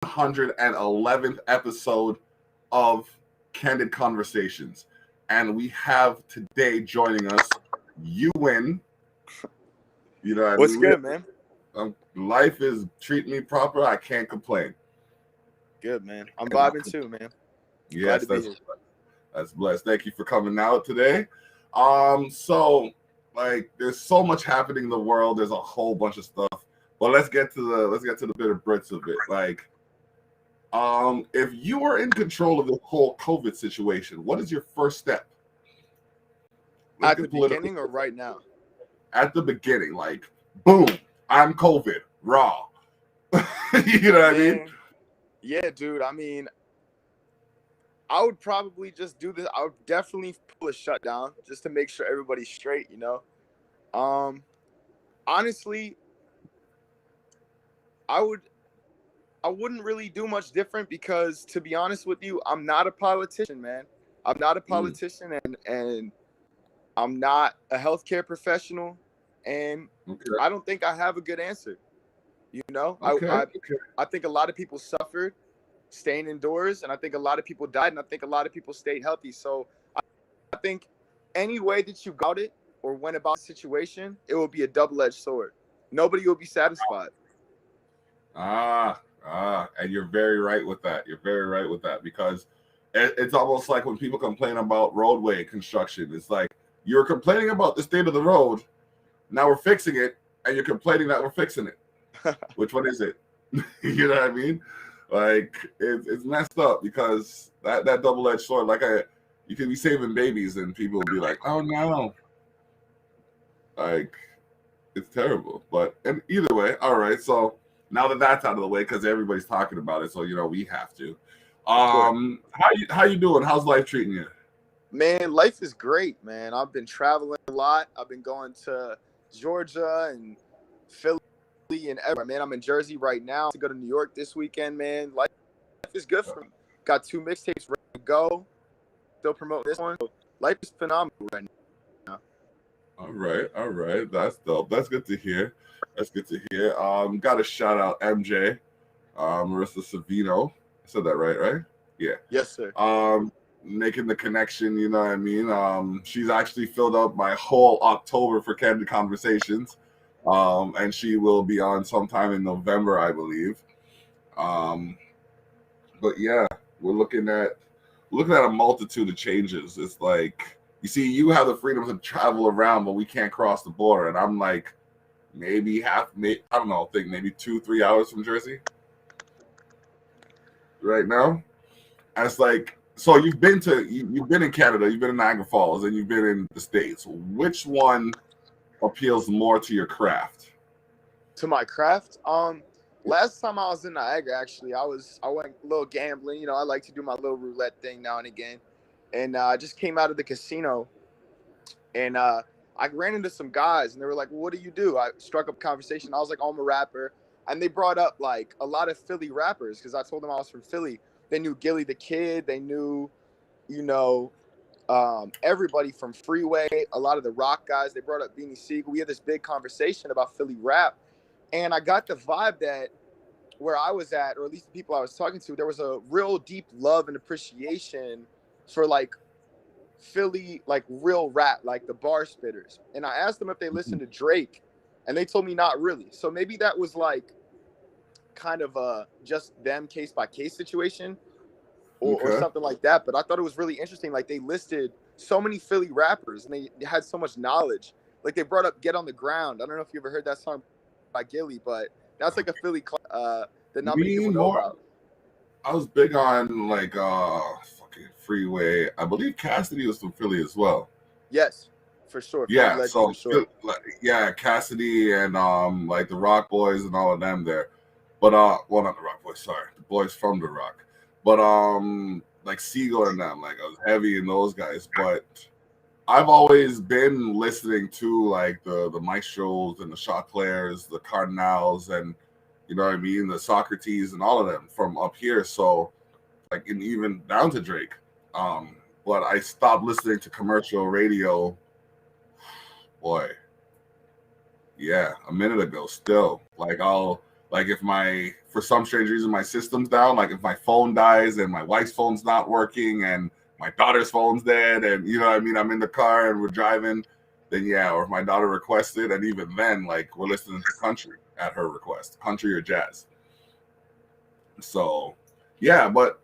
111th episode of Candid Conversations. And we have today joining us, YOUWIN. You know what I What's mean? good, man? Life is treating me proper. I can't complain. Good, man. I'm vibing too, man. Yes, Glad to be here. that's blessed. Thank you for coming out today. So like there's so much happening in the world. There's a whole bunch of stuff. But let's get to the bit of Brits of it. Like, if you were in control of the whole COVID situation, what is your first step? At the beginning or right now? At the beginning, like, boom, I'm COVID, raw. You know what I mean? Yeah, dude. I mean, I would probably just do this. I would definitely pull a shutdown just to make sure everybody's straight, you know? Honestly, I wouldn't really do much different because, to be honest with you, I'm not a politician, man. I'm not a politician, and I'm not a healthcare professional, and I don't think I have a good answer. You know, I think a lot of people suffered staying indoors, and I think a lot of people died, and I think a lot of people stayed healthy. So I think any way that you got it or went about the situation, it will be a double-edged sword. Nobody will be satisfied. And you're very right with that. You're very right with that, because it's almost like when people complain about roadway construction. It's like you're complaining about the state of the road. Now we're fixing it, and you're complaining that we're fixing it. Which one is it? You know what I mean? Like it's messed up, because that double-edged sword. Like you could be saving babies, and people will be like, "Oh no!" Like it's terrible. But and either way, all right. So now that that's out of the way, because everybody's talking about it, so you know we have to. How you doing? How's life treating you? Man, life is great, man. I've been traveling a lot. I've been going to Georgia and Philly and everywhere. Man, I'm in Jersey right now to go to New York this weekend, man. Life is good for me. Got 2 mixtapes ready to go. Still promoting this one. Life is phenomenal right now. All right. That's dope. That's good to hear. Got to shout out MJ, Marissa Savino. I said that right? Yeah. Yes, sir. Making the connection, you know what I mean? She's actually filled up my whole October for Candid Conversations. And she will be on sometime in November, I believe. But yeah, we're looking at a multitude of changes. It's like, you see, you have the freedom to travel around, but we can't cross the border. And I'm like, maybe 2-3 hours from Jersey right now. And it's like, so you've been in Canada, you've been in Niagara Falls, and you've been in the States. Which one appeals more to your craft? To my craft? Last time I was in Niagara, actually, I went a little gambling. You know, I like to do my little roulette thing now and again. And I just came out of the casino, and I ran into some guys, and they were like, well, "What do you do?" I struck up a conversation. I was like, "Oh, I'm a rapper," and they brought up like a lot of Philly rappers because I told them I was from Philly. They knew Gilly the Kid. They knew, you know, everybody from Freeway. A lot of the rock guys. They brought up Beanie Siegel. We had this big conversation about Philly rap, and I got the vibe that where I was at, or at least the people I was talking to, there was a real deep love and appreciation for like Philly, like real rap, like the bar spitters. And I asked them if they listened to Drake, and they told me not really. So maybe that was like kind of a just them case by case situation or something like that. But I thought it was really interesting. Like they listed so many Philly rappers, and they had so much knowledge. Like they brought up Get on the Ground. I don't know if you ever heard that song by Gilly, but that's like a Philly that not many people know about. I was big on like fucking Freeway. I believe Cassidy was from Philly as well. Yes, for sure. Yeah, so sure. Cassidy and like the Rock Boys and all of them there. But well, not the Rock Boys, sorry, the boys from the Rock. But like Siegel and them, like I was heavy in those guys. But I've always been listening to like the Maestros and the Shot Players, the Cardinals, and you know what I mean, the Socrates and all of them from up here. So like, and even down to Drake. But I stopped listening to commercial radio. A minute ago. Still, like if my for some strange reason, my system's down. Like if my phone dies and my wife's phone's not working and my daughter's phone's dead, and you know what I mean, I'm in the car and we're driving, then yeah, or if my daughter requested, and even then, like we're listening to country at her request, country or jazz. So yeah, but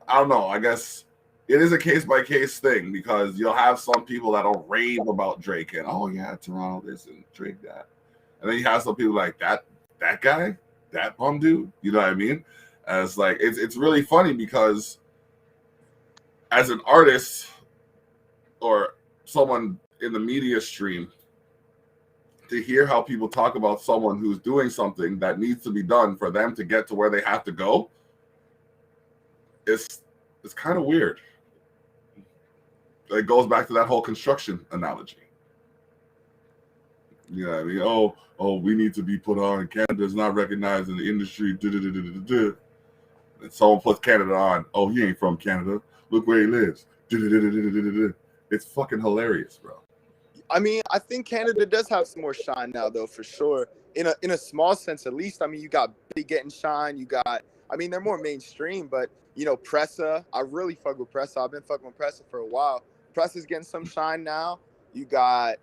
I don't know. I guess it is a case by case thing because you'll have some people that'll rave about Drake and oh yeah, Toronto this and Drake that, and then you have some people like that guy, that bum dude. You know what I mean? As like it's really funny because as an artist or someone in the media stream, to hear how people talk about someone who's doing something that needs to be done for them to get to where they have to go, it's kind of weird. It goes back to that whole construction analogy. You know what I mean? Oh, we need to be put on. Canada's not recognized in the industry. And someone puts Canada on. Oh, he ain't from Canada. Look where he lives. It's fucking hilarious, bro. I mean, I think Canada does have some more shine now, though, for sure. In a small sense, at least. I mean, you got Billy getting shine. You got, I mean, they're more mainstream, but you know, Pressa. I really fuck with Pressa. I've been fucking with Pressa for a while. Pressa's getting some shine now. You got,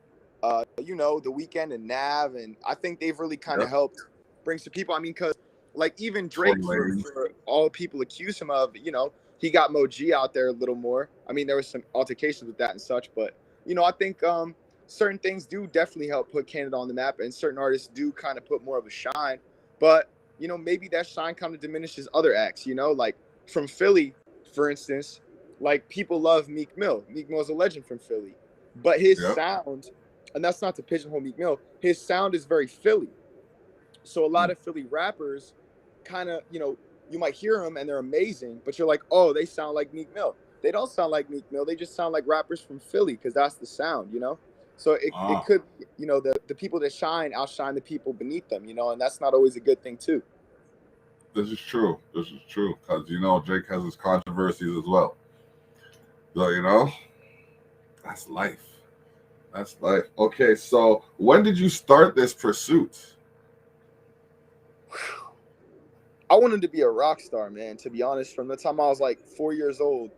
you know, The Weeknd and Nav, and I think they've really kind of helped bring some people. I mean, because like even Drake, for all people accuse him of, you know, he got Moji out there a little more. I mean, there was some altercations with that and such, but you know, I think certain things do definitely help put Canada on the map, and certain artists do kind of put more of a shine. But you know, maybe that shine kind of diminishes other acts. You know, like from Philly, for instance, like people love Meek Mill. Meek Mill is a legend from Philly, but his sound, and that's not to pigeonhole Meek Mill, his sound is very Philly. So a lot of Philly rappers kind of, you know, you might hear them and they're amazing, but you're like, oh, they sound like Meek Mill. They don't sound like Meek Mill. They just sound like rappers from Philly because that's the sound, you know? So it could, you know, the people that shine outshine the people beneath them, you know, and that's not always a good thing too. This is true. This is true because, you know, Drake has his controversies as well. So, you know, that's life. That's life. Okay, so when did you start this pursuit? I wanted to be a rock star, man, to be honest. From the time I was like 4 years old,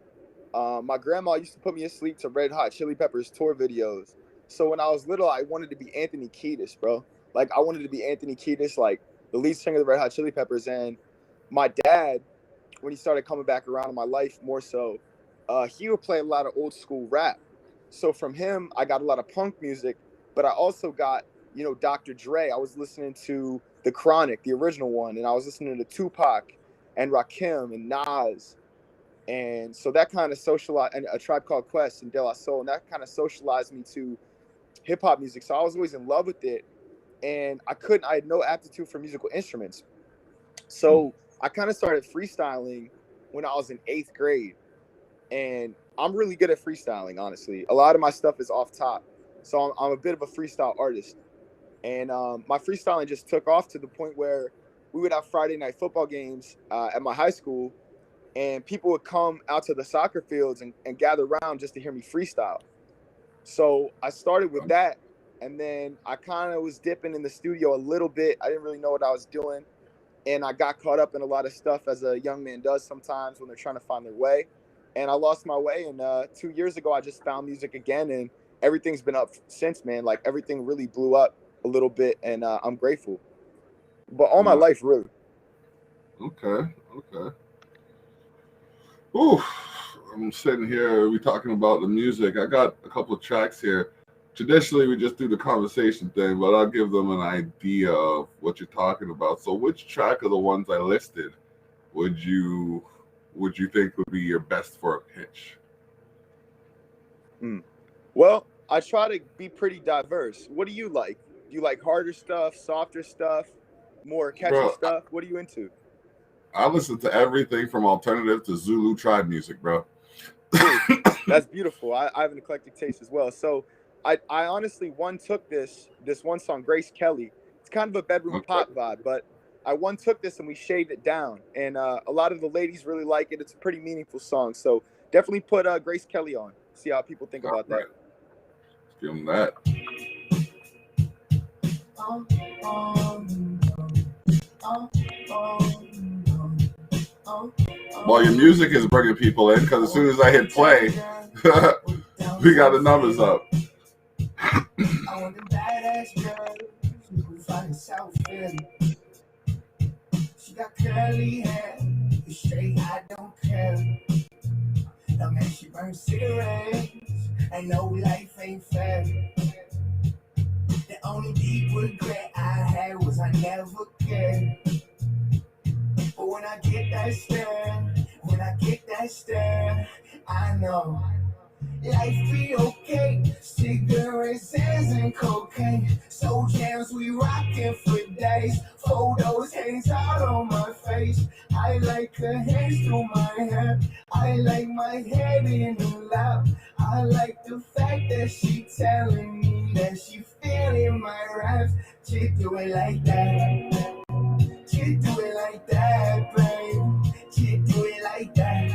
my grandma used to put me asleep to Red Hot Chili Peppers tour videos. So when I was little, I wanted to be Anthony Kiedis, bro. Like, I wanted to be Anthony Kiedis, like the lead singer of the Red Hot Chili Peppers. And my dad, when he started coming back around in my life more so, he would play a lot of old school rap. So from him, I got a lot of punk music, but I also got, you know, Dr. Dre. I was listening to The Chronic, the original one, and I was listening to Tupac and Rakim and Nas. And so that kind of socialized, and A Tribe Called Quest and De La Soul, and that kind of socialized me to hip hop music. So I was always in love with it, and I had no aptitude for musical instruments. So I kind of started freestyling when I was in 8th grade, and I'm really good at freestyling, honestly. A lot of my stuff is off top, so I'm a bit of a freestyle artist. And my freestyling just took off to the point where we would have Friday night football games at my high school, and people would come out to the soccer fields and gather around just to hear me freestyle. So I started with that, and then I kind of was dipping in the studio a little bit. I didn't really know what I was doing, and I got caught up in a lot of stuff as a young man does sometimes when they're trying to find their way. And I lost my way, and 2 years ago, I just found music again, and everything's been up since, man. Like, everything really blew up a little bit, and I'm grateful. But all my life, really. Okay. Ooh, I'm sitting here, we're talking about the music. I got a couple of tracks here. Traditionally, we just do the conversation thing, but I'll give them an idea of what you're talking about. So which track of the ones I listed would you think would be your best for a pitch? Well, I try to be pretty diverse. What do you like? Do you like harder stuff, softer stuff, more catchy stuff? What are you into? I listen to everything from alternative to Zulu tribe music, bro. That's beautiful. I have an eclectic taste as well. So I honestly took this one song, Grace Kelly. It's kind of a bedroom pop vibe, but I took this and we shaved it down. And a lot of the ladies really like it. It's a pretty meaningful song. So definitely put Grace Kelly on. See how people think about that. Let's give them that. Well, your music is bringing people in because as soon as I hit play, we got the numbers up. I want the badass girl who find herself in. She got curly hair, it's straight, I don't care. No man, she burns cigarettes. I know life ain't fair. The only deep regret I had was I never cared. But when I get that stare, I know life be okay. Cigarettes and cocaine, so jams we rockin' for days. Photos hangs out on my face. I like her hands through my hair. I like my head in her lap. I like the fact that she telling me that she feeling my raps. She do it like that. She do it like that, babe. She do it like that.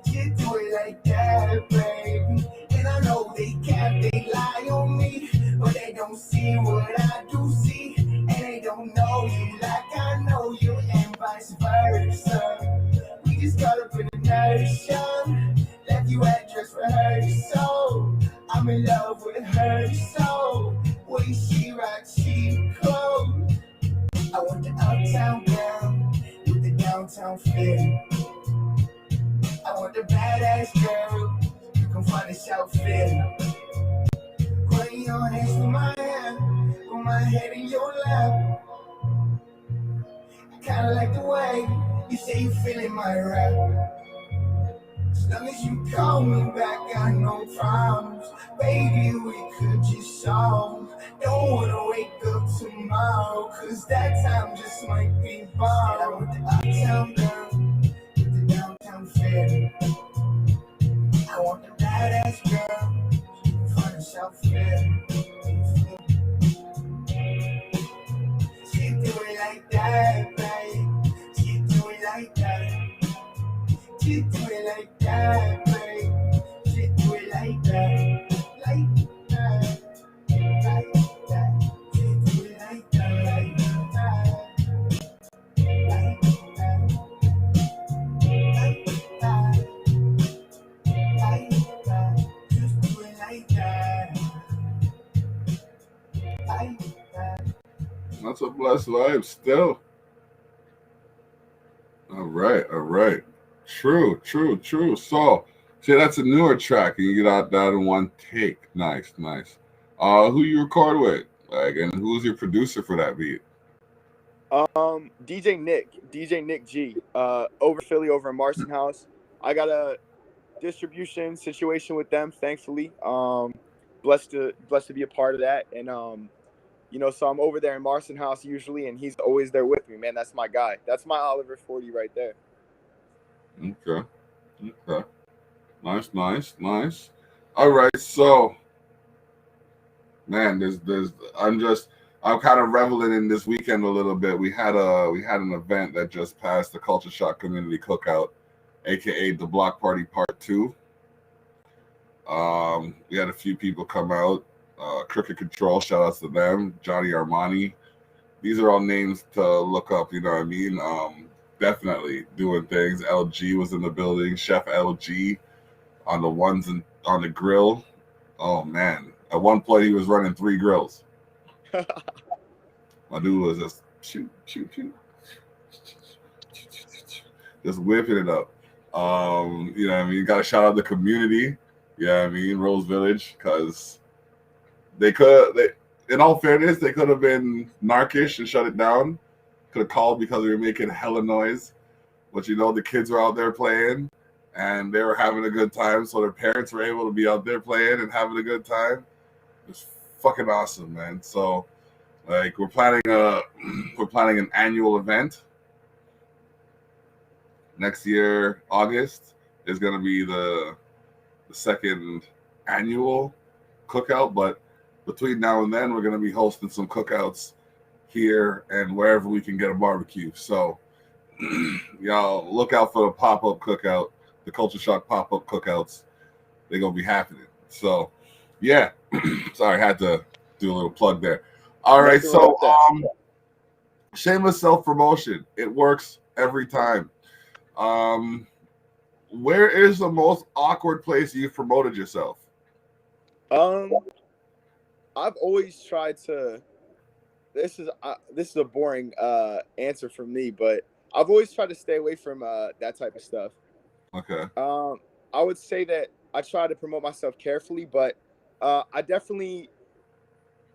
She do it like that, baby. And I know they lie on me, but they don't see what I do see. And they don't know you like I know you, and vice versa. We just got up in the nation, left you address for her so. I'm in love with her so. Way she rock, she clothes. I want the uptown girl with the downtown feel. I want the badass girl you can find herself in. Putting your hands through my hair, put my head in your lap. I kinda like the way you say you feeling my rap. As long as you call me back, got no problems. Baby, we could just solve. Don't wanna wake up tomorrow, cause that time just might be bomb. I want the uptown girl with the downtown feel. I want the badass girl who can find herself in. She do it like that, babe. She do it like that. She do it like that, babe. She do it like that, like that, like that. She do it like that, like that, like that, like that, like that. Just do it like that, like that. That's a blessed vibe still. All right. True. So, see, that's a newer track, and you got that in one take. Nice. Who you record with? Like, and who's your producer for that beat? DJ Nick G, over Philly, over in Marston House. I got a distribution situation with them, thankfully. Blessed to be a part of that, and so I'm over there in Marston House usually, and he's always there with me, man. That's my guy. That's my Oliver 40 right there. Okay. Nice. All right, so, man, I'm kind of reveling in this weekend a little bit. We had an event that just passed, the Culture Shock Community Cookout, aka the Block Party Part 2. We had a few people come out. Crooked Control, shout outs to them. Johnny Armani. These are all names to look up, you know what I mean? Definitely doing things. LG was in the building. Chef LG on the ones and on the grill. Oh man. At one point he was running 3 grills. My dude was just shoot. Just whipping it up. You know what I mean? Gotta shout out the community. You know what I mean? Rose Village, because in all fairness, they could have been narkish and shut it down. Could have called because we were making hella noise. But the kids were out there playing and they were having a good time. So their parents were able to be out there playing and having a good time. It was fucking awesome, man. So like we're planning an annual event. Next year, August, is gonna be the second annual cookout, but between now and then, we're going to be hosting some cookouts here and wherever we can get a barbecue. So, y'all look out for the pop-up cookout, the Culture Shock pop-up cookouts. They're going to be happening. So, yeah. Sorry, I had to do a little plug there. All right, so shameless self-promotion. It works every time. Where is the most awkward place you've promoted yourself? Um, I've always tried to. This is a boring answer from me, but I've always tried to stay away from that type of stuff. Okay. I would say that I try to promote myself carefully, but I definitely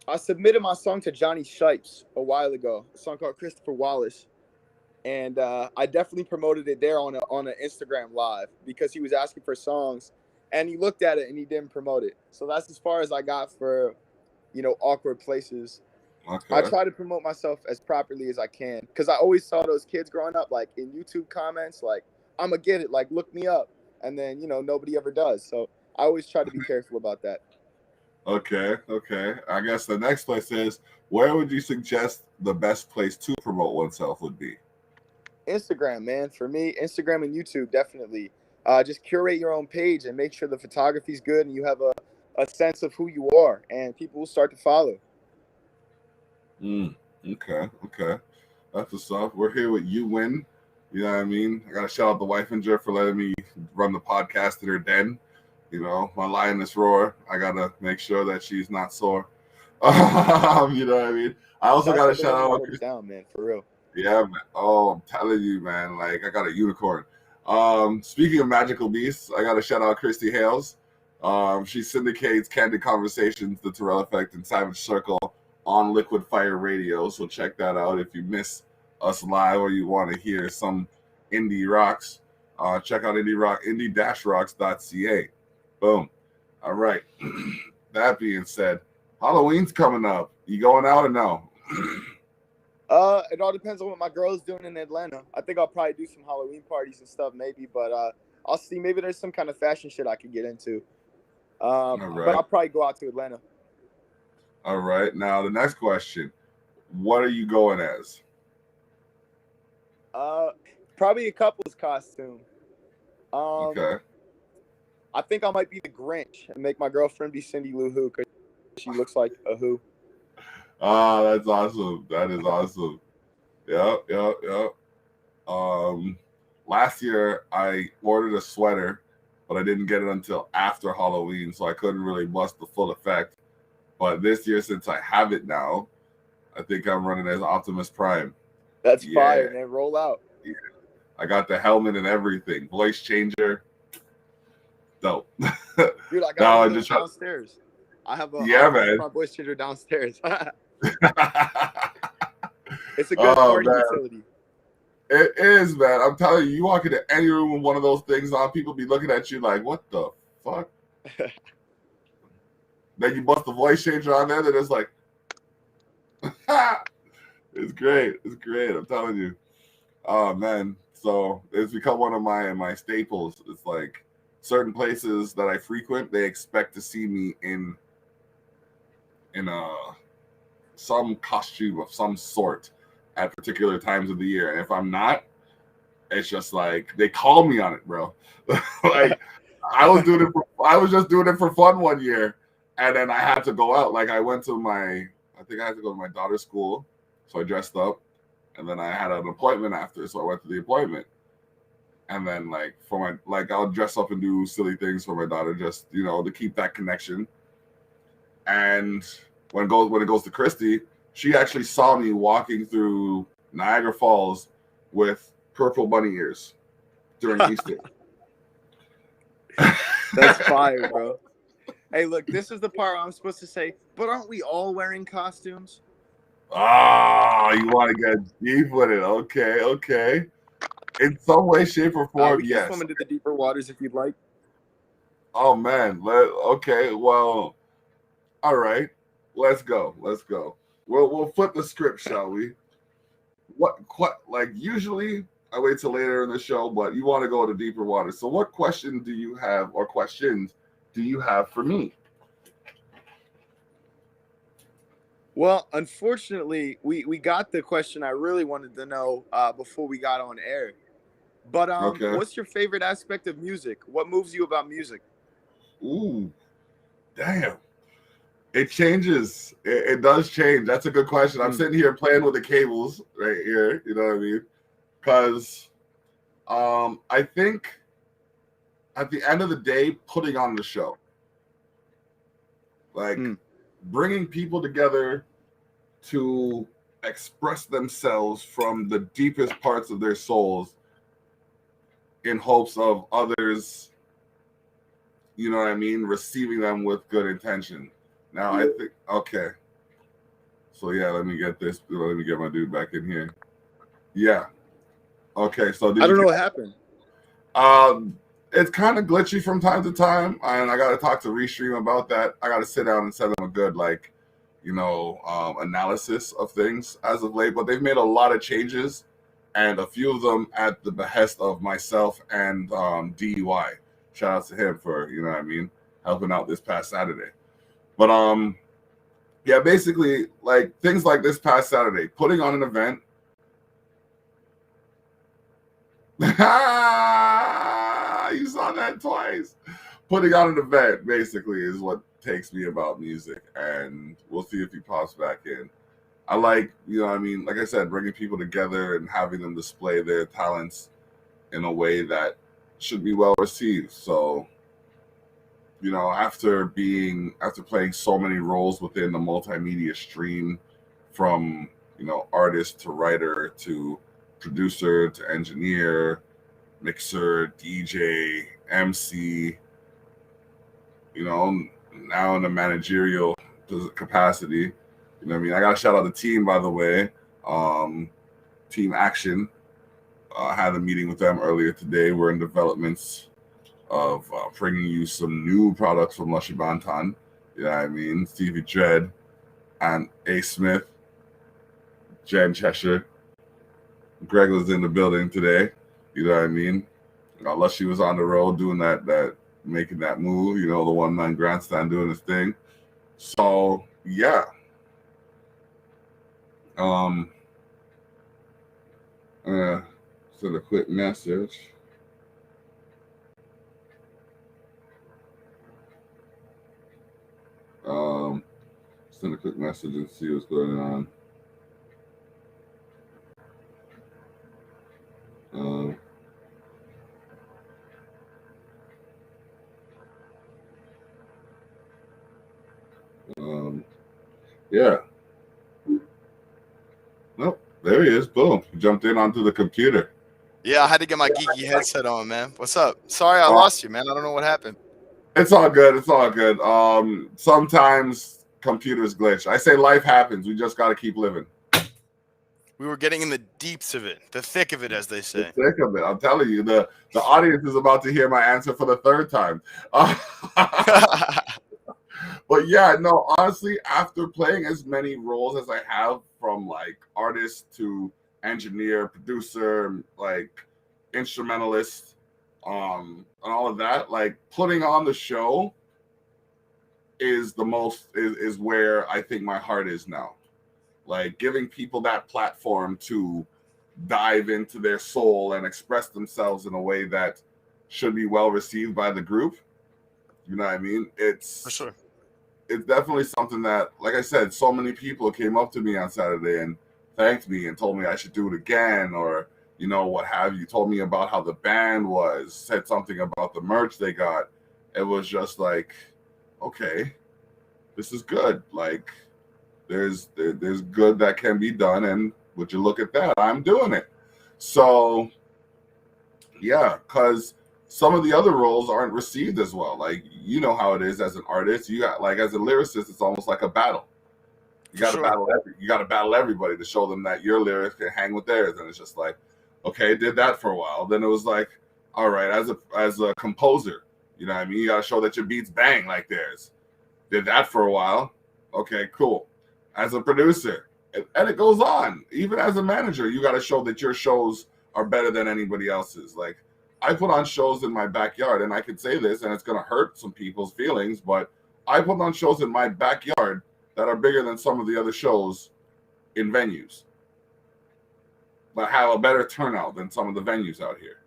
I submitted my song to Johnny Shipes a while ago, a song called Christopher Wallace, and I definitely promoted it there on an Instagram live because he was asking for songs, and he looked at it and he didn't promote it. So that's as far as I got for awkward places. I Okay. try to promote myself as properly as I can because I always saw those kids growing up, like in YouTube comments, like I'm gonna get it, like look me up, and then nobody ever does. So I always try to be careful about that. Okay. Okay. I guess the next place is, where would you suggest the best place to promote oneself would be? Instagram, man, for me, Instagram and YouTube definitely. Just curate your own page and make sure the photography's good and you have a sense of who you are, and people will start to follow. Okay. Okay. That's what's up. We're here with YOUWIN. You know what I mean? I got to shout out the wife and Jer for letting me run the podcast in her den. My lioness roar. I got to make sure that she's not sore. You know what I mean? I also That's got to why they shout let me out. hold it down, man, for real. Yeah, man. Oh, I'm telling you, man. Like, I got a unicorn. Speaking of magical beasts, I got to shout out Christy Hales. She syndicates Candid Conversations, The Terrell Effect, and Savage Circle on Liquid Fire Radio. So check that out if you miss us live or you want to hear some indie rocks. Check out indie-rocks.ca. Boom. All right. That being said, Halloween's coming up. You going out or no? It all depends on what my girl's doing in Atlanta. I think I'll probably do some Halloween parties and stuff, maybe, but I'll see. Maybe there's some kind of fashion shit I could get into. All But right. I'll probably go out to Atlanta. All right. Now the next question: what are you going as? Probably a couple's costume. Okay. I think I might be the Grinch and make my girlfriend be Cindy Lou Who because she looks like a Who. That's awesome. That is awesome. Yep, yep, yep. Last year I ordered a sweater, but I didn't get it until after Halloween, so I couldn't really bust the full effect. But this year, since I have it now, I think I'm running as Optimus Prime. That's fire, man. Roll out. Yeah. I got the helmet and everything. Voice changer. Dope. Dude, I got Now one downstairs. I have man. my voice changer downstairs. It's a good party utility. It is, man. I'm telling you, you walk into any room with one of those things on, people be looking at you like, what the fuck? Then you bust the voice changer on there, then it's like, it's great. It's great. I'm telling you. Oh, man. So it's become one of my staples. It's like certain places that I frequent, they expect to see me in some costume of some sort at particular times of the year. And if I'm not, it's just like they call me on it, bro. Like I was just doing it for fun one year, and then I had to go out. Like I had to go to my daughter's school, so I dressed up, and then I had an appointment after, so I went to the appointment. And then I'll dress up and do silly things for my daughter, just to keep that connection. And when it goes to Christy, she actually saw me walking through Niagara Falls with purple bunny ears during Easter. That's fire, bro. Hey, look, this is the part I'm supposed to say, but aren't we all wearing costumes? Oh, you want to get deep with it. Okay. In some way, shape, or form, we yes. can swim into the deeper waters if you'd like. Oh, man. Okay, well, all right. Let's go. We'll flip the script, shall we? Usually I wait till later in the show, but you want to go to deeper water. So what question do you have, or questions do you have for me? Well, unfortunately, we got the question I really wanted to know before we got on air. But Okay. What's your favorite aspect of music? What moves you about music? Ooh, damn. It changes. It does change. That's a good question. I'm sitting here playing with the cables right here. You know what I mean? Because I think at the end of the day, putting on the show, like bringing people together to express themselves from the deepest parts of their souls in hopes of others, you know what I mean, receiving them with good intention. Now I think, okay. So yeah, let me get my dude back in here. Yeah. Okay, so I don't know what happened. It's kind of glitchy from time to time, and I got to talk to Restream about that. I got to sit down and send them a good, like, analysis of things as of late. But they've made a lot of changes, and a few of them at the behest of myself and DUI. Shout out to him for, you know what I mean, helping out this past Saturday. But yeah, basically, like things like this past Saturday, putting on an event. You saw that twice. Putting on an event basically is what takes me about music, and we'll see if he pops back in. I like, you know what I mean, like I said, bringing people together and having them display their talents in a way that should be well received. So, you know, after playing so many roles within the multimedia stream, from, you know, artist to writer to producer to engineer, mixer, DJ, MC, you know, now in a managerial capacity. You know what I mean? I got to shout out the team, by the way. Team Action. I had a meeting with them earlier today. We're in developments of bringing you some new products from Lushy Bantan. You know what I mean? Stevie Dread and A. Smith, Jen Cheshire. Greg was in the building today. You know what I mean? Lushy was on the road doing that making that move, you know, the 1-9 grandstand doing his thing. So yeah. Send a quick message. Send a quick message and see what's going on. Yeah. Nope. There he is. Boom. He jumped in onto the computer. Yeah, I had to get my geeky headset on, man. What's up? Sorry I lost you, man. I don't know what happened. It's all good. It's all good. Sometimes computers glitch. I say life happens. We just got to keep living. We were getting in the deeps of it, the thick of it, as they say. The thick of it. I'm telling you, the audience is about to hear my answer for the third time. But yeah, no, honestly, after playing as many roles as I have, from like artist to engineer, producer, like instrumentalist, and all of that, like putting on the show is is where I think my heart is now. Like giving people that platform to dive into their soul and express themselves in a way that should be well received by the group. You know what I mean? It's for sure. It's definitely something that, like I said, so many people came up to me on Saturday and thanked me and told me I should do it again, or, you know, what have you, told me about how the band was, said something about the merch they got. It was just like, okay, this is good. Like, there's good that can be done, and would you look at that? I'm doing it. So, yeah, because some of the other roles aren't received as well. Like, you know how it is as an artist. You got, like, as a lyricist, it's almost like a battle. You got to battle everybody to show them that your lyrics can hang with theirs. And it's just like, okay, did that for a while. Then it was like, all right, as a composer, you know what I mean? You got to show that your beats bang like theirs. Did that for a while. Okay, cool. As a producer, and it goes on. Even as a manager, you got to show that your shows are better than anybody else's. Like, I put on shows in my backyard, and I could say this, and it's going to hurt some people's feelings, but I put on shows in my backyard that are bigger than some of the other shows in venues, but have a better turnout than some of the venues out here.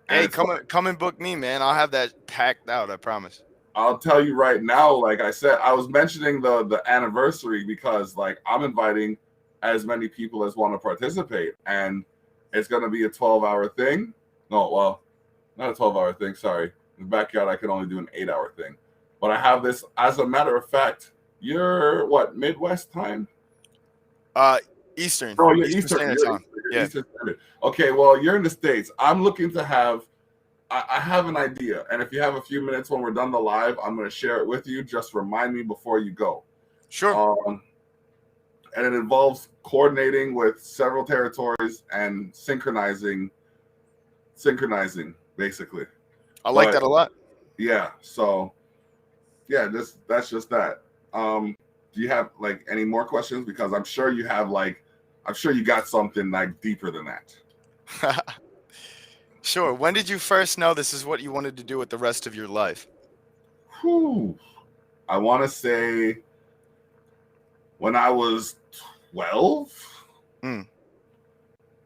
Hey, come and book me, man. I'll have that packed out, I promise. I'll tell you right now, like I said, I was mentioning the anniversary because, like, I'm inviting as many people as want to participate, and it's going to be a 12-hour thing. No, well, not a 12-hour thing. Sorry, in the backyard I could only do an 8-hour thing. But I have this. As a matter of fact, you're what, Midwest time? Uh, Eastern. Oh, you're Eastern Eastern. Standard You're Time. Eastern. You're Yeah. Eastern Standard. Okay, well, you're in the States. I'm looking to have. I have an idea, and if you have a few minutes when we're done the live, I'm going to share it with you. Just remind me before you go. Sure. And it involves coordinating with several territories and synchronizing basically. I like that a lot. Yeah. So, yeah, that's just that. Do you have like any more questions? Because I'm sure you have I'm sure you got something like deeper than that. Sure. When did you first know this is what you wanted to do with the rest of your life? Whew. I want to say when I was 12.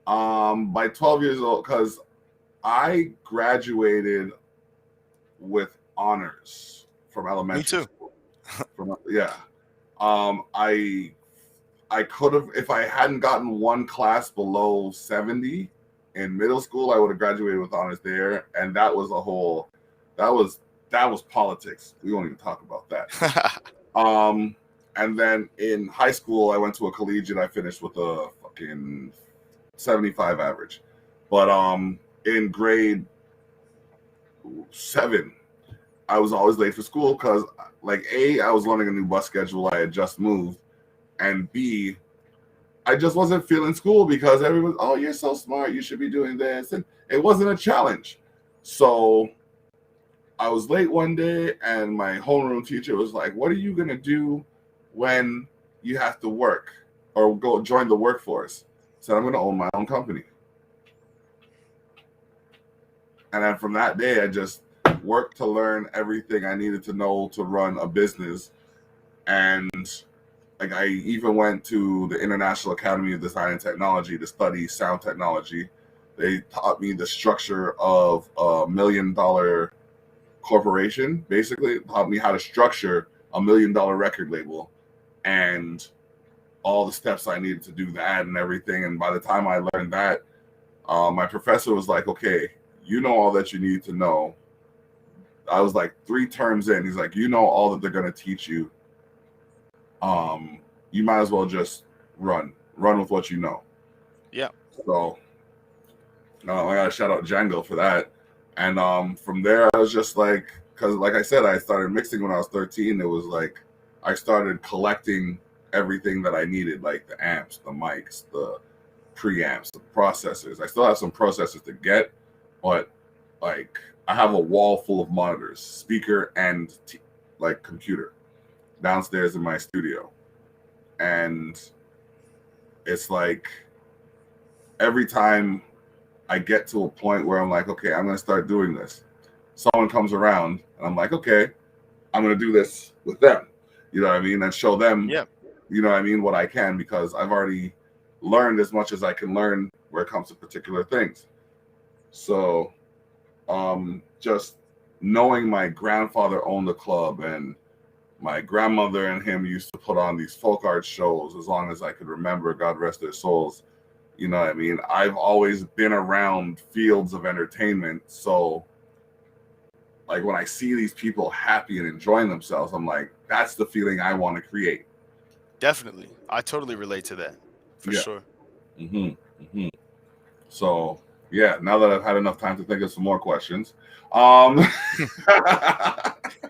By 12 years old, because I graduated with honors from elementary Me too. school. I could have, if I hadn't gotten one class below 70 in middle school, I would have graduated with honors there, and that was that was politics. We won't even talk about that. And then in high school, I went to a collegiate. I finished with a fucking 75 average. But in grade 7, I was always late for school because, like, A, I was learning a new bus schedule. I had just moved. And B, I just wasn't feeling school because everyone, oh, you're so smart. You should be doing this. And it wasn't a challenge. So I was late one day, and my homeroom teacher was like, what are you going to do when you have to work or go join the workforce? I said, I'm going to own my own company. And then from that day, I just worked to learn everything I needed to know to run a business. And like, I even went to the International Academy of Design and Technology to study sound technology. They taught me the structure of a $1 million corporation. Basically, taught me how to structure a $1 million record label and all the steps I needed to do that and everything. And by the time I learned that, my professor was like, okay, you know all that you need to know. I was like 3 terms in. He's like, you know all that they're going to teach you. You might as well just run with what you know. Yeah. So I got to shout out Django for that. And from there, I was just like, because like I said, I started mixing when I was 13. It was like I started collecting everything that I needed, like the amps, the mics, the preamps, the processors. I still have some processors to get, but like I have a wall full of monitors, speaker and like computer downstairs in my studio. And it's like every time I get to a point where I'm like, okay, I'm going to start doing this, someone comes around and I'm like, okay, I'm going to do this with them. You know what I mean? And show them, you know what I mean, what I can, because I've already learned as much as I can learn where it comes to particular things. So just knowing my grandfather owned the club, and my grandmother and him used to put on these folk art shows as long as I could remember, God rest their souls. You know what I mean? I've always been around fields of entertainment. So like when I see these people happy and enjoying themselves, I'm like, that's the feeling I want to create. Definitely. I totally relate to that. For sure. So yeah, now that I've had enough time to think of some more questions.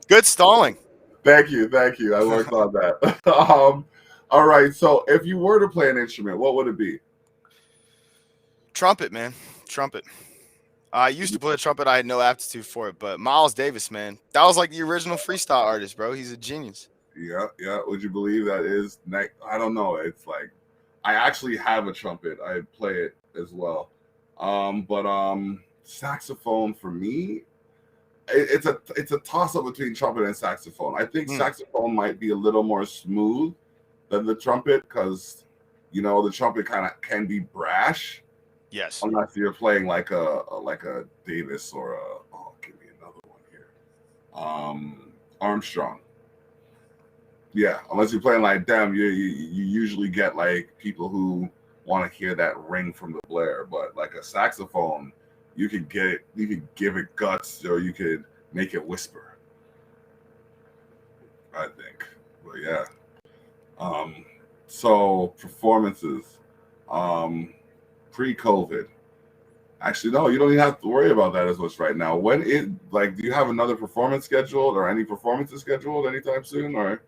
Good stalling. Thank you. I worked on that. All right. So if you were to play an instrument, what would it be? Trumpet, man. Trumpet. I used to play the trumpet. I had no aptitude for it, but Miles Davis, man, that was like the original freestyle artist, bro. He's a genius. Yeah. Would you believe that is? I don't know. It's like I actually have a trumpet. I play it as well. But saxophone for me, it's a toss up between trumpet and saxophone. I think saxophone might be a little more smooth than the trumpet because, you know, the trumpet kind of can be brash. Yes. Unless you're playing like a Davis or give me another one here. Armstrong. Yeah, unless you're playing like them, you usually get like people who want to hear that ring from the Blair. But like a saxophone, you can get it, you can give it guts, or you could make it whisper. I think, but yeah. Um, so performances, um, pre-COVID. Actually, no, you don't even have to worry about that as much right now. When it like, do you have another performance scheduled or any performances scheduled anytime soon? Or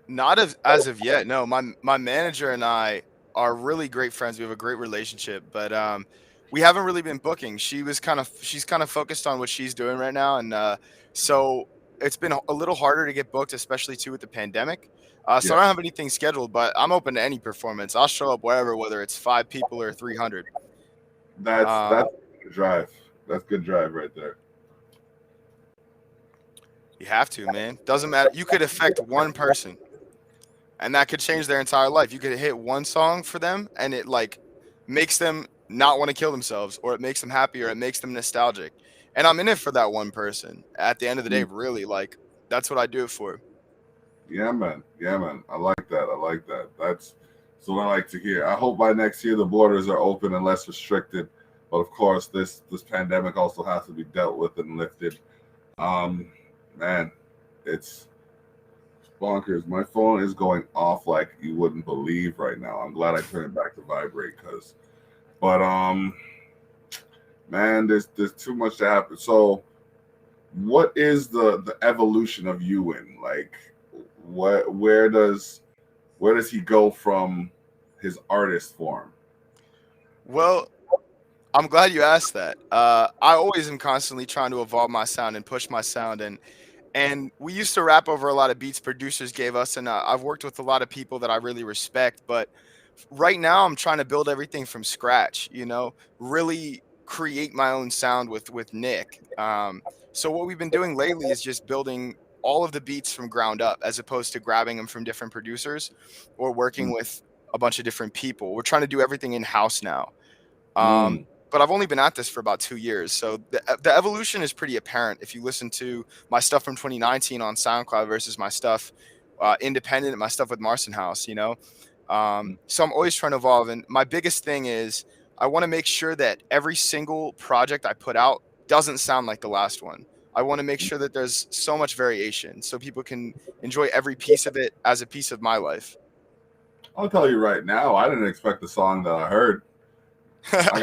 Not as of yet. No, my manager and I are really great friends. We have a great relationship, but we haven't really been booking. She's kind of focused on what she's doing right now, and so it's been a little harder to get booked, especially too with the pandemic. So I yeah, don't have anything scheduled, but I'm open to any performance. I'll show up wherever, whether it's 5 people or 300. that's good drive. That's good drive right there. You have to, man. Doesn't matter. You could affect one person, and that could change their entire life. You could hit one song for them, and it like makes them not want to kill themselves, or it makes them happy, or it makes them nostalgic. And I'm in it for that one person. At the end of the day, Mm. really, like that's what I do it for. Yeah, man. Yeah, man. I like that. I like that. That's what I like to hear. I hope by next year the borders are open and less restricted. But of course, this pandemic also has to be dealt with and lifted. Um, man, it's bonkers. My phone is going off like you wouldn't believe right now. I'm glad I turned it back to vibrate, but man, there's too much to happen. So, what is the evolution of YOUWIN? Like, what where does he go from his artist form? Well, I'm glad you asked that. I always am constantly trying to evolve my sound and push my sound, and we used to rap over a lot of beats producers gave us, and I've worked with a lot of people that I really respect. But right now, I'm trying to build everything from scratch. Really create my own sound with Nick. So what we've been doing lately is just building all of the beats from ground up, as opposed to grabbing them from different producers or working with a bunch of different people. We're trying to do everything in house now. Um, Mm, but I've only been at this for about 2 years, so the evolution is pretty apparent if you listen to my stuff from 2019 on SoundCloud versus my stuff independent, my stuff with Marson House. So I'm always trying to evolve, and my biggest thing is I want to make sure that every single project I put out doesn't sound like the last one. I want to make sure that there's so much variation, so people can enjoy every piece of it as a piece of my life. I'll tell you right now, I didn't expect the song that I heard. I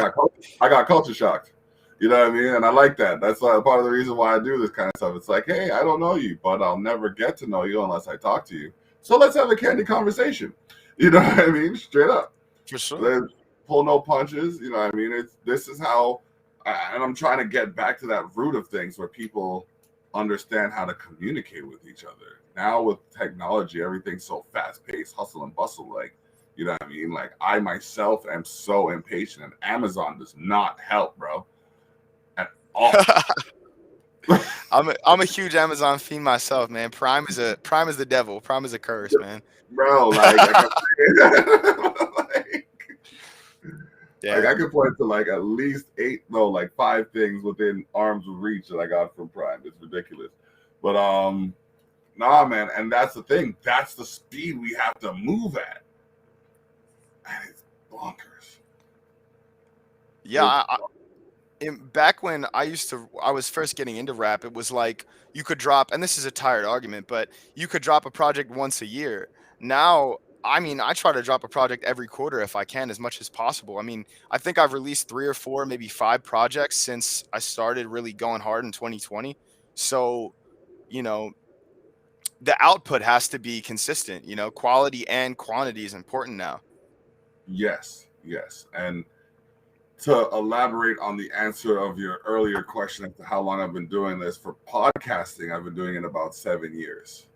got culture shocked. You know what I mean? And I like that. That's part of the reason why I do this kind of stuff. It's like, hey, I don't know you, but I'll never get to know you unless I talk to you. So let's have a candid conversation. You know what I mean? Straight up. For sure. Let's pull no punches. You know what I mean? This is how, and I'm trying to get back to that root of things where people understand how to communicate with each other. Now with technology, everything's so fast paced, hustle and bustle. Like, you know what I mean? Like, I myself am so impatient, and Amazon does not help, bro, at all. I'm a huge Amazon fiend myself, man. Prime is the devil. Prime is a curse, man. Bro, like, Yeah. I could point to like at least 5 things within arm's reach that I got from Prime. It's ridiculous. But nah, man, and that's the thing. That's the speed we have to move at. And it's bonkers. Yeah, back when I was first getting into rap, it was like you could drop, and this is a tired argument, but you could drop a project once a year. Now, I mean, I try to drop a project every quarter if I can, as much as possible. I mean, I think I've released 3 or 4, maybe 5 projects since I started really going hard in 2020. So, you know, the output has to be consistent. Quality and quantity is important now. Yes. And to elaborate on the answer of your earlier question as to how long I've been doing this, for podcasting, I've been doing it about 7 years.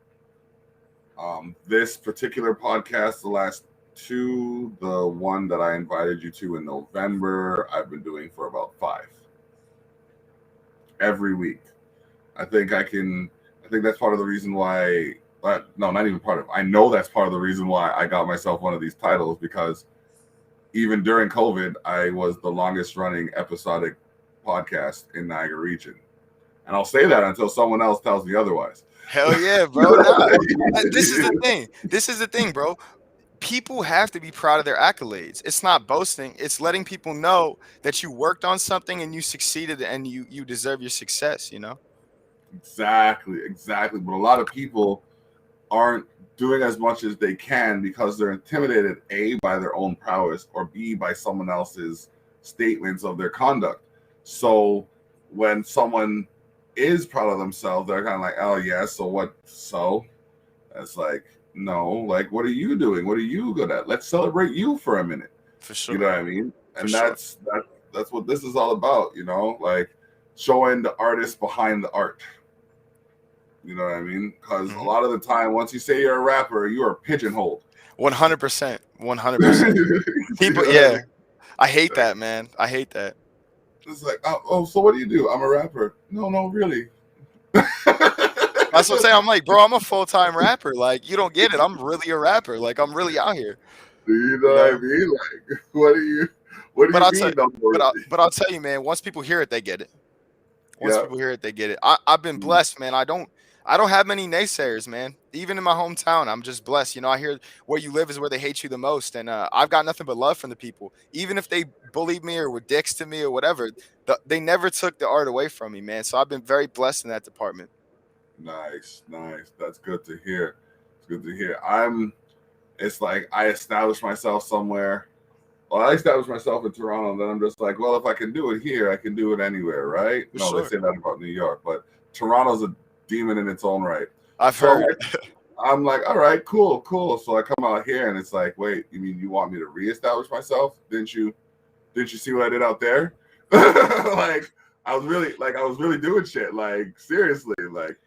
This particular podcast, the last 2, the one that I invited you to in November, I've been doing for about 5. Every week. I think that's part of the reason why, no, not even part of, I know that's part of the reason why I got myself one of these titles, because even during COVID, I was the longest running episodic podcast in Niagara region. And I'll say that until someone else tells me otherwise. Hell yeah, bro. Nah, this is the thing. This is the thing, bro. people have to be proud of their accolades. It's not boasting. It's letting people know that you worked on something and you succeeded and you deserve your success, you know? Exactly, exactly. But a lot of people aren't doing as much as they can because they're intimidated, A, by their own prowess, or B, by someone else's statements of their conduct. So when someone is proud of themselves, they're kind of like, oh yeah, so what? So it's like, no, like, what are you doing? What are you good at? Let's celebrate you for a minute. For You know sure. what I mean? For And sure. that's what this is all about, you know, like showing the artist behind the art. You know what I mean? Because a Hmm. lot of the time, once you say you're a rapper, you are pigeonholed. 100%. 100%. You People, know what I yeah. mean? I hate Like, that, man. I hate that. it's like, oh, so what do you do? I'm a rapper. No, no, really. That's what I'm saying. I'm like, bro, I'm a full-time rapper. Like, you don't get it. I'm really a rapper. Like, I'm really out here, You know you what I know? mean? Like, what do But you I'll tell mean? No, really? but I'll tell you, man, once people hear it, they get it. Once Yeah. people hear it, they get it. I've been blessed, man. I don't have many naysayers, man. Even in my hometown, I'm just blessed. You know, I hear where you live is where they hate you the most, and I've got nothing but love from the people. Even if they bullied me or were dicks to me or whatever, they never took the art away from me, man. So I've been very blessed in that department. Nice, nice. That's good to hear. It's good to hear. It's like I established myself somewhere. Well, I established myself in Toronto, and then I'm just like, well, if I can do it here, I can do it anywhere, right? For No, they sure, say that about New York, but Toronto's a demon in its own right. I've So heard. I'm like, all right, cool, cool. So I come out here, and it's like, wait, you mean you want me to reestablish myself? Didn't you? Didn't you see what I did out there? Like I was really doing shit. Like seriously, like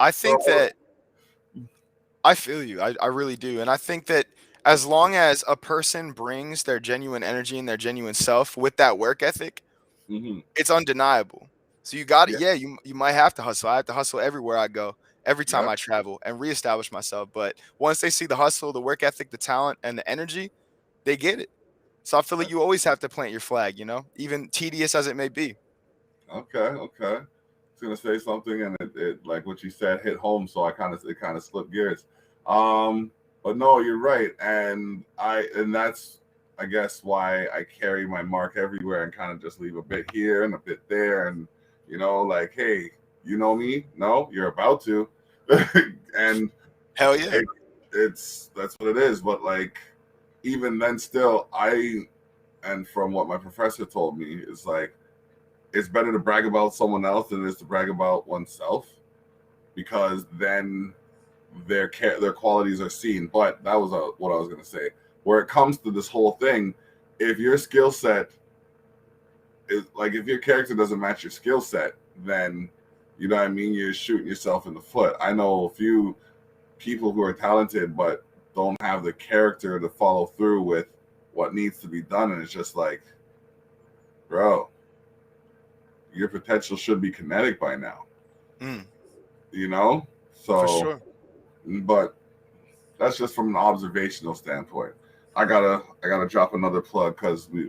I so. think that I feel you. I really do. And I think that as long as a person brings their genuine energy and their genuine self with that work ethic, Mhm. it's undeniable. So you got it. Yeah, Yeah, you might have to hustle. I have to hustle everywhere I go, every time yep. I travel and reestablish myself. But once they see the hustle, the work ethic, the talent, and the energy, they get it. So I feel like you always have to plant your flag, you know, even tedious as it may be. Okay, okay. I was gonna say something, and it like what you said hit home, so it kind of slipped gears. Um, but no, you're right, and that's I guess why I carry my mark everywhere and kind of just leave a bit here and a bit there, and like, hey, you know me? No, you're about to, and Hell yeah. it, it's that's what it is. But like, even then, still, and from what my professor told me, is like it's better to brag about someone else than it is to brag about oneself because then their qualities are seen. But that was what I was going to say. Where it comes to this whole thing, if your skill set is like if your character doesn't match your skill set, then you know what I mean. You're shooting yourself in the foot. I know a few people who are talented but don't have the character to follow through with what needs to be done, and it's just like, bro, your potential should be kinetic by now, Mm, you know? for So, sure. but that's just from an observational standpoint. I gotta drop another plug because we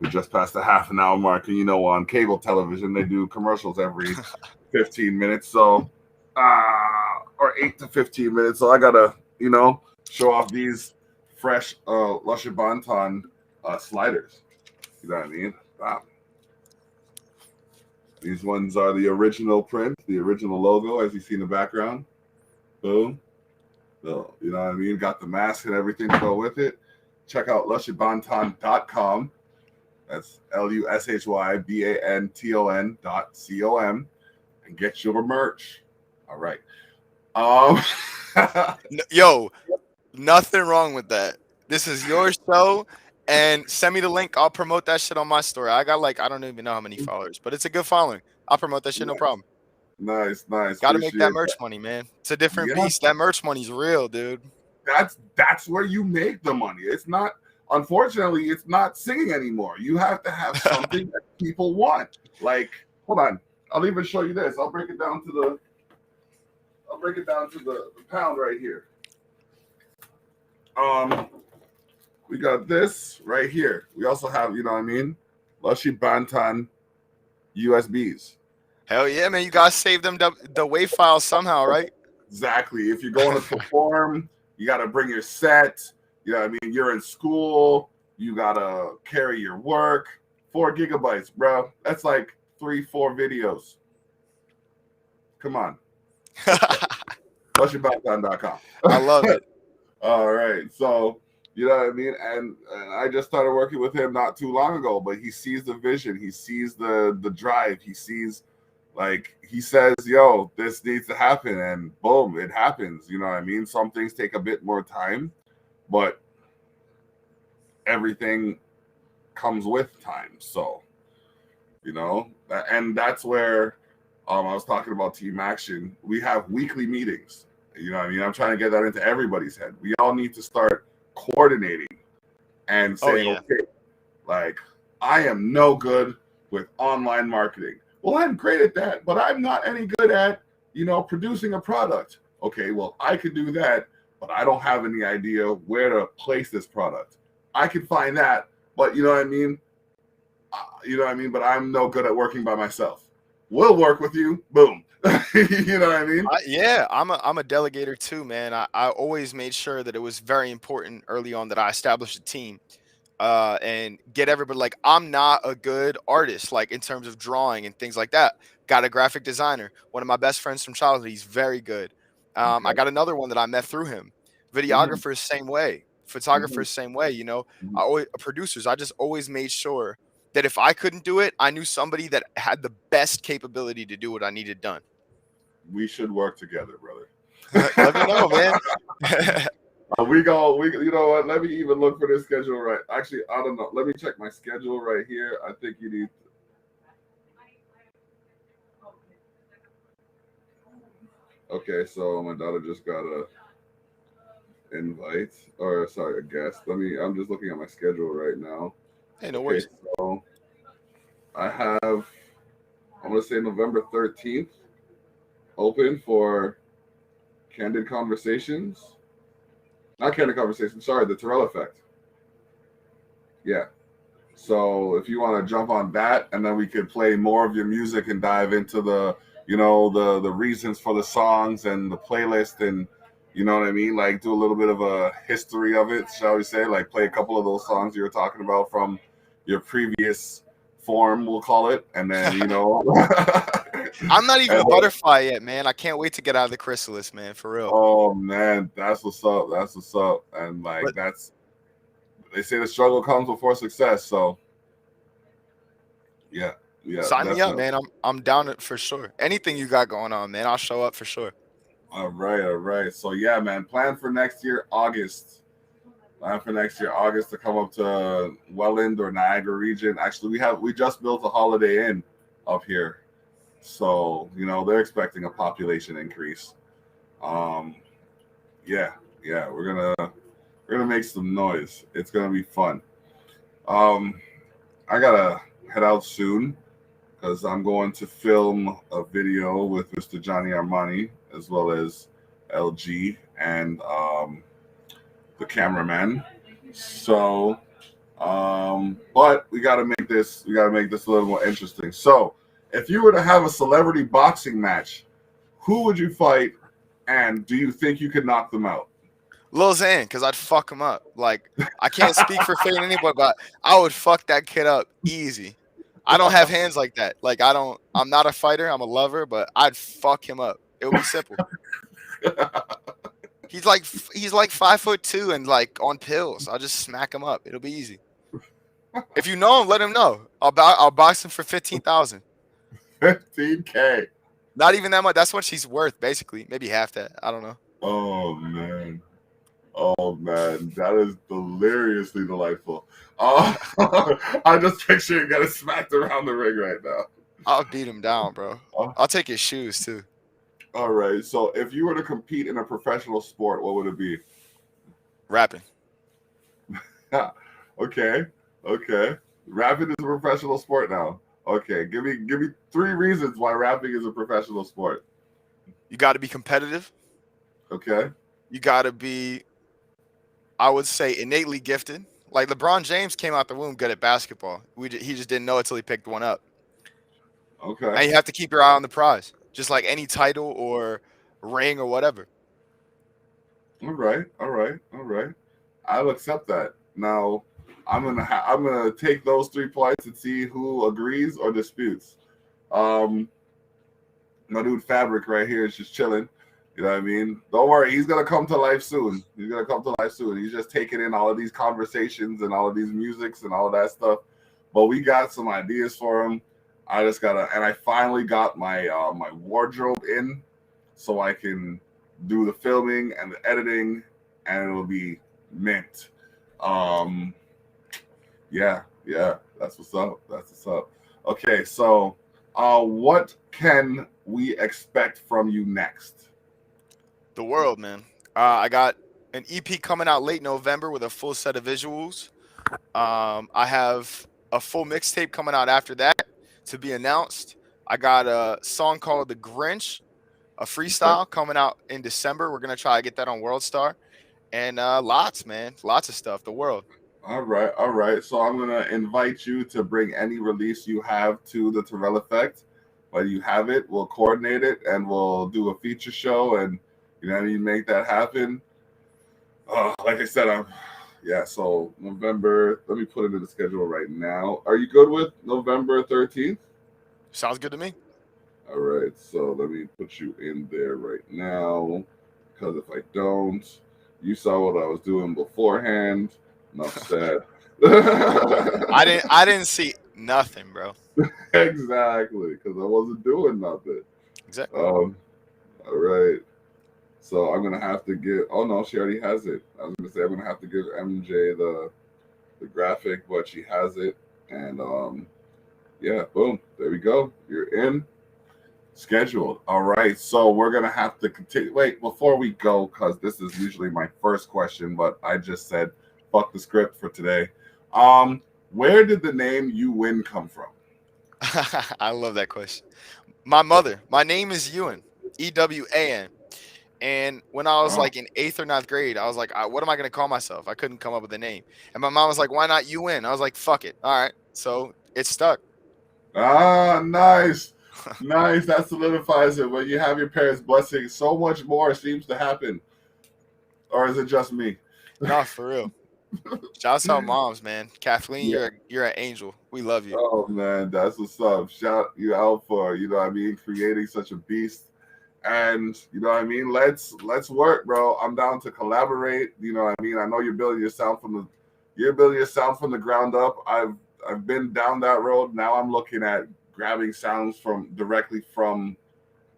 just passed the half an hour mark, and on cable television they do commercials every 15 minutes, so or 8 to 15 minutes. So I gotta show off these fresh Lusher Bonton sliders. You know what I mean? Wow. These ones are the original print, the original logo, as you see in the background. Boom. So, you know what I mean? Got the mask and everything to go with it. Check out lushybanton.com. That's LUSHYBANTON.com and get your merch. All right. Um, Yo, nothing wrong with that. This is your show, and send me the link. I'll promote that shit on my story. I got like I don't even know how many followers, but it's a good following. I'll promote that shit, no problem. nice, nice. Got to make that Appreciate merch that. money, man. It's a different Yeah, beast. That merch money's real, dude. that's where you make the money. It's not, unfortunately, it's not singing anymore. You have to have something that people want. Like, hold on, I'll even show you this. I'll break it down to the pound right here. Um, we got this right here. We also have, you know what I mean, Lushy Bantan USBs. Hell yeah, man. You gotta save them the WAV files somehow, right? Exactly. If you're going to perform, You got to bring your set. You know what I mean? You're in school. You got to carry your work. 4 gigabytes, bro. That's like 3-4 videos. Come on. Flushingbackdown.com. I love it. All right. So, you know what I mean? And I just started working with him not too long ago, but he sees the vision. He sees the drive. He sees, like, he says, yo, this needs to happen. And boom, it happens. You know what I mean? Some things take a bit more time, but everything comes with time. So, you know, and that's where I was talking about team action. We have weekly meetings. You know what I mean? I'm trying to get that into everybody's head. We all need to start coordinating and saying, okay, like, I am no good with online marketing. Well, I'm great at that, but I'm not any good at, you know, producing a product. Okay, well, I could do that, but I don't have any idea where to place this product. I can find that, but you know what I mean? But I'm no good at working by myself. We'll work with you. Boom. You know what I mean? I'm a delegator too, man. I always made sure that it was very important early on that I established a team and get everybody. Like, I'm not a good artist, like in terms of drawing and things like that. Got a graphic designer, one of my best friends from childhood. He's very good. I got another one that I met through him. Videographers, same way. Photographers, same way. You know, producers. I just always made sure that if I couldn't do it, I knew somebody that had the best capability to do what I needed done. We should work together, brother. Let me know, man. You know what? Let me even look for this schedule right. Actually, I don't know. Let me check my schedule right here. I think you need. Okay, so my daughter just got a invite, or sorry, a guest. I'm just looking at my schedule right now. Hey, no worries. So I have, I'm gonna say November 13th open for Candid Conversations. Not Candid Conversations, sorry, the Terrell Effect. Yeah. So if you want to jump on that, and then we could play more of your music and dive into the, you know, the reasons for the songs and the playlist, and you know what I mean? Like, do a little bit of a history of it, shall we say? Like, play a couple of those songs you were talking about from your previous form, we'll call it, and then, you know. I'm not even a butterfly yet, man. I can't wait to get out of the chrysalis, man, for real. Oh man, that's what's up. That's what's up. And like, they say the struggle comes before success. So yeah. Sign me up, man. I'm down for sure. Anything you got going on, man, I'll show up for sure. All right. So yeah, man. Plan for next year, August. To come up to Welland or Niagara region. Actually, we just built a Holiday Inn up here. So, you know, they're expecting a population increase. Yeah, we're gonna make some noise. It's gonna be fun. I gotta head out soon because I'm going to film a video with Mr. Johnny Armani as well as LG and the cameraman. So, but we gotta make this a little more interesting. So, if you were to have a celebrity boxing match, who would you fight, and do you think you could knock them out? Lil Xan, because I'd fuck him up. Like, I can't speak for Fade anybody, but I would fuck that kid up easy. I don't have hands like that. Like, I'm not a fighter. I'm a lover, but I'd fuck him up. It would be simple. He's like 5'2" and like on pills. I'll just smack him up. It'll be easy. If you know him, let him know. I'll box him for 15,000. 15K. Not even that much. That's what she's worth, basically. Maybe half that. I don't know. Oh man, that is deliriously delightful. I just picture you getting smacked around the ring right now. I'll beat him down, bro. I'll take his shoes too. All right. So, if you were to compete in a professional sport, what would it be? Rapping. Okay. Rapping is a professional sport now. Okay, give me 3 reasons why rapping is a professional sport. You got to be competitive. Okay. You got to be, I would say, innately gifted. Like LeBron James came out the womb good at basketball. He just didn't know it till he picked one up. Okay. And you have to keep your eye on the prize, just like any title or ring or whatever. All right, all right, all right. I'll accept that. Now, I'm gonna take those 3 points and see who agrees or disputes. Um, my dude Fabric right here is just chilling. You know what I mean? Don't worry, he's gonna come to life soon. He's gonna come to life soon. He's just taking in all of these conversations and all of these musics and all of that stuff. But we got some ideas for him. I just gotta, and I finally got my wardrobe in, so I can do the filming and the editing, and it'll be mint. Um, yeah, yeah, that's what's up. That's what's up. Okay, so what can we expect from you next? The world, man. I got an EP coming out late November with a full set of visuals. I have a full mixtape coming out after that to be announced. I got a song called "The Grinch," a Okay. freestyle coming out in December. We're gonna try to get that on World Star, and lots, man, lots of stuff. The world. All right, all right. So I'm gonna invite you to bring any release you have to the Terrell Effect. When you have it, we'll coordinate it and we'll do a feature show and you know what I mean, make that happen. Like I said, I'm yeah, so November, let me put it in the schedule right now. Are you good with November 13th? Sounds good to me. All right, so let me put you in there right now because if I don't, you saw what I was doing beforehand. Enough said. I didn't see nothing, bro. Exactly, because I wasn't doing nothing. Exactly. Um, all right. So I'm gonna have to give. Oh no, she already has it. I was gonna say I'm gonna have to give MJ the graphic, but she has it, and yeah, boom, there we go. You're in. Scheduled. All right. So we're gonna have to continue. Wait, before we go, because this is usually my first question, but I just said fuck the script for today. Where did the name You Win come from? I love that question. My mother. My name is Ewan. EWAN. And when I was Oh, like in eighth or ninth grade, I was like, what am I going to call myself? I couldn't come up with a name. And my mom was like, why not you win? I was like, fuck it. All right. So it stuck. nice, nice. That solidifies it. When you have your parents' blessing, so much more seems to happen. Or is it just me? No, for real. Shouts out moms, man. Kathleen, Yeah. you're an angel. We love you. Oh man, that's what's up. Shout you out for you know what I mean, creating such a beast. And you know what I mean. Let's work, bro. I'm down to collaborate. You know what I mean. I know you're building your sound from the ground up. I've been down that road. Now I'm looking at grabbing sounds from directly from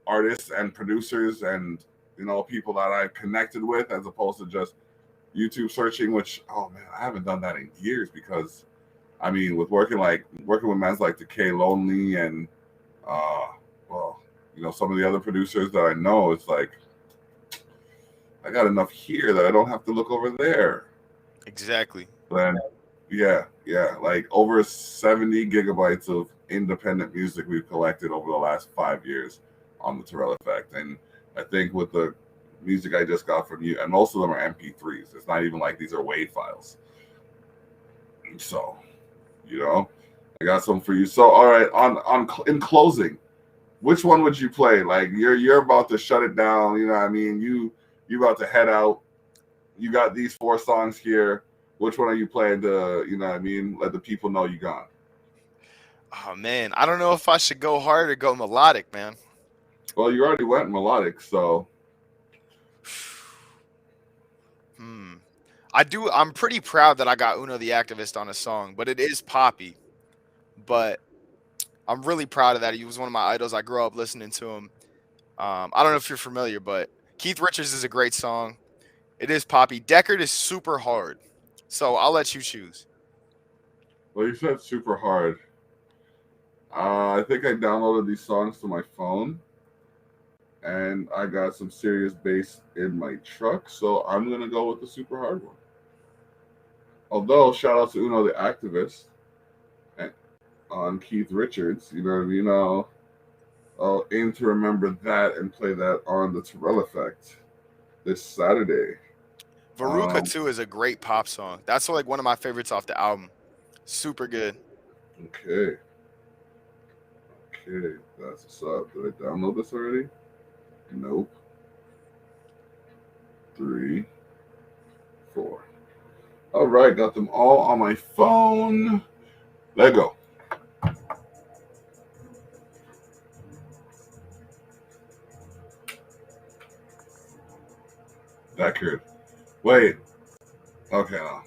artists and producers and you know people that I've connected with, as opposed to just YouTube searching. Which oh man, I haven't done that in years because I mean, with working with bands like Decay Lonely and uh well, you know, some of the other producers that I know, it's like I got enough here that I don't have to look over there. Exactly. Then yeah, yeah, like over 70 gigabytes of independent music we've collected over the last 5 years on the Terrell Effect. And I think with the music I just got from you, and most of them are MP3s. It's not even like these are WAV files. So, you know, I got some for you. So, all right, on in closing, which one would you play? Like you're about to shut it down. You know what I mean? You about to head out. You got these 4 songs here. Which one are you playing to? You know what I mean? Let the people know you gone. Oh man, I don't know if I should go hard or go melodic, man. Well, you already went melodic, so Hmm. I'm pretty proud that I got Uno the Activist on a song, but it is poppy. But I'm really proud of that. He was one of my idols. I grew up listening to him. I don't know if you're familiar, but Keith Richards is a great song. It is poppy. Deckard is super hard. So I'll let you choose. well, you said super hard. I think I downloaded these songs to my phone, and I got some serious bass in my truck, so I'm gonna go with the super hard one. Although, shout out to Uno the Activist and on Keith Richards. You know what I mean? I'll aim to remember that and play that on the Terrell Effect this Saturday. Veruca Um, too is a great pop song. That's like one of my favorites off the album. Super good. okay, okay, that's what's up. Did I download this already? Nope. 3, 4. All right, got them all on my phone. Let go. That kid. Wait. Okay. No.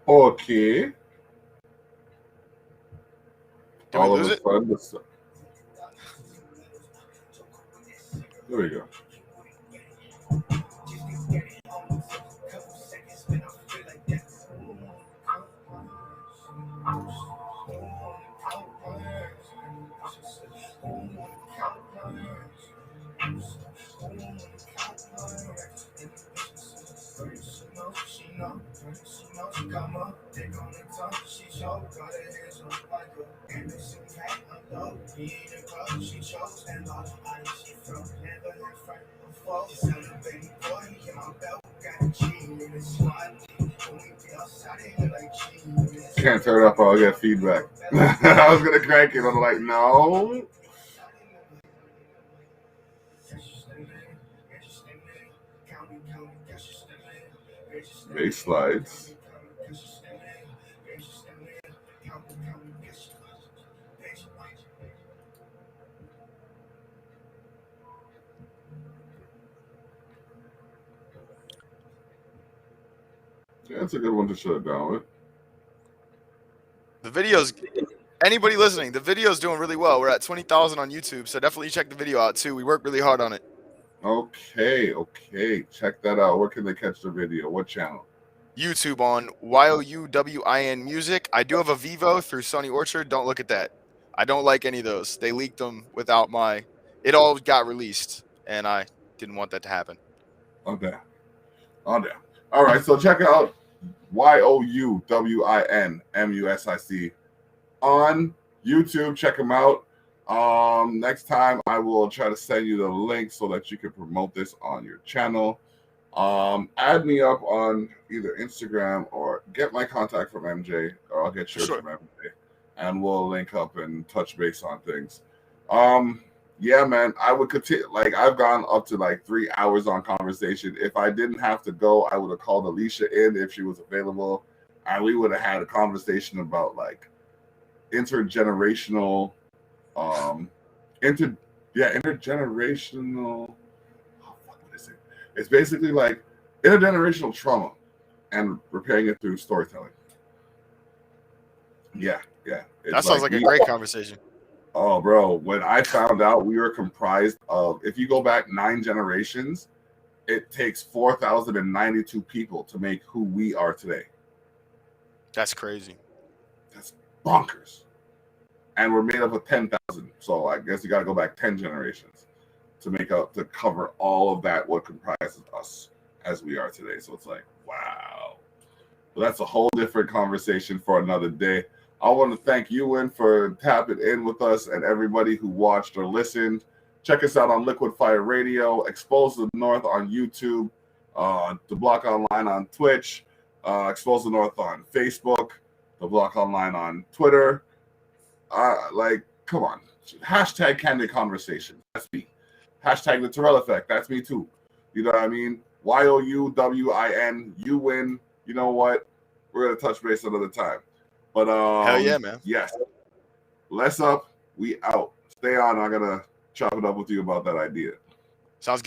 Okay. Did we All of lose a it? sudden, there we go. Can't turn it up or I'll get feedback. I was gonna crank it. I'm like, no. Bass slides. Yeah, that's a good one to shut it down with. The video's anybody listening, the video's doing really well. We're at 20,000 on YouTube, so definitely check the video out too. We worked really hard on it. Okay. Check that out. Where can they catch the video? What channel? YouTube on YOUWIN Music. I do have a Vivo through Sony Orchard. Don't look at that. I don't like any of those. They leaked them without my. It all got released, and I didn't want that to happen. Okay. On there. All right. So check out YOUWIN on YouTube. Check them out. Next time I will try to send you the link so that you can promote this on your channel. Add me up on either Instagram or get my contact from MJ, or I'll get yours from MJ, and we'll link up and touch base on things. Yeah, man, I would continue. Like, I've gone up to like 3 hours on conversation. If I didn't have to go, I would have called Alicia in if she was available, and we would have had a conversation about like intergenerational, intergenerational. It's basically like intergenerational trauma and repairing it through storytelling. Yeah. That sounds like a great conversation. Oh, bro, when I found out we were comprised of, if you go back 9 generations, it takes 4,092 people to make who we are today. That's crazy. That's bonkers. And we're made up of 10,000. So I guess you got to go back 10 generations to cover all of that, what comprises us as we are today. So it's like, wow. Well, that's a whole different conversation for another day. I want to thank YOUWIN for tapping in with us and everybody who watched or listened. Check us out on Liquid Fire Radio, Expose the North on YouTube, The Block Online on Twitch, Expose the North on Facebook, The Block Online on Twitter. Come on. Hashtag Candid Conversation. That's me. Hashtag The Terrell Effect. That's me too. You know what I mean? YOUWIN. YOUWIN. You know what? We're going to touch base another time. But hell yeah, man. Yes. Less up. We out. Stay on. I'm going to chop it up with you about that idea. Sounds good.